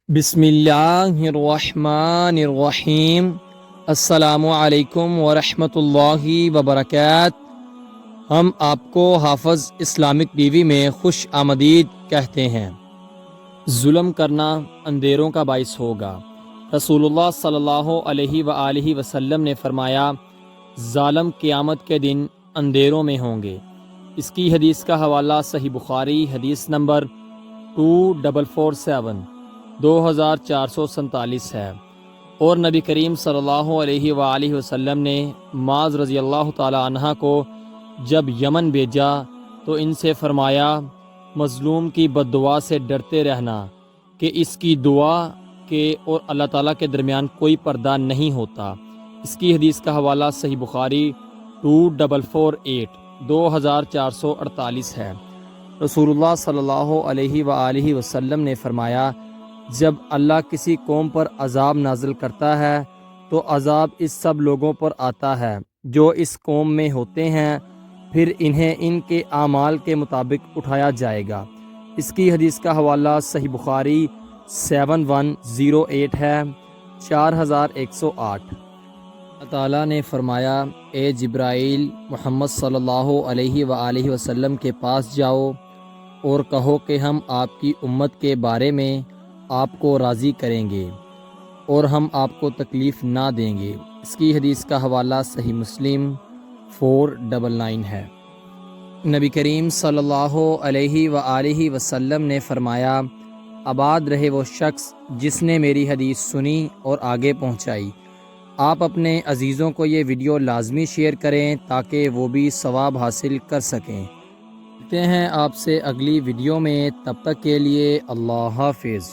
بسم اللہ الرحمن الرحیم۔ السلام علیکم ورحمۃ اللہ وبرکاتہ۔ ہم آپ کو حافظ اسلامک ٹی وی میں خوش آمدید کہتے ہیں۔ ظلم کرنا اندھیروں کا باعث ہوگا۔ رسول اللہ صلی اللہ علیہ وآلہ وسلم نے فرمایا، ظالم قیامت کے دن اندھیروں میں ہوں گے۔ اس کی حدیث کا حوالہ صحیح بخاری حدیث نمبر 2447 2447 ہے، اور نبی کریم صلی اللہ علیہ وآلہ وسلم نے معاذ رضی اللہ تعالی عنہ کو جب یمن بھیجا تو ان سے فرمایا، مظلوم کی بد دعا سے ڈرتے رہنا کہ اس کی دعا کے اور اللہ تعالیٰ کے درمیان کوئی پردہ نہیں ہوتا۔ اس کی حدیث کا حوالہ صحیح بخاری 2448 2448 ہے۔ رسول اللہ صلی اللہ علیہ وآلہ وسلم نے فرمایا، جب اللہ کسی قوم پر عذاب نازل کرتا ہے تو عذاب اس سب لوگوں پر آتا ہے جو اس قوم میں ہوتے ہیں، پھر انہیں ان کے اعمال کے مطابق اٹھایا جائے گا۔ اس کی حدیث کا حوالہ صحیح بخاری 7108 ہے، 4108۔ اللہ تعالیٰ نے فرمایا، اے جبرائیل، محمد صلی اللہ علیہ وآلہ وسلم کے پاس جاؤ اور کہو کہ ہم آپ کی امت کے بارے میں آپ کو راضی کریں گے اور ہم آپ کو تکلیف نہ دیں گے۔ اس کی حدیث کا حوالہ صحیح مسلم 499 ہے۔ نبی کریم صلی اللہ علیہ وآلہ وسلم نے فرمایا، آباد رہے وہ شخص جس نے میری حدیث سنی اور آگے پہنچائی۔ آپ اپنے عزیزوں کو یہ ویڈیو لازمی شیئر کریں تاکہ وہ بھی ثواب حاصل کر سکیں۔ ملتے ہیں آپ سے اگلی ویڈیو میں، تب تک کے لیے اللہ حافظ۔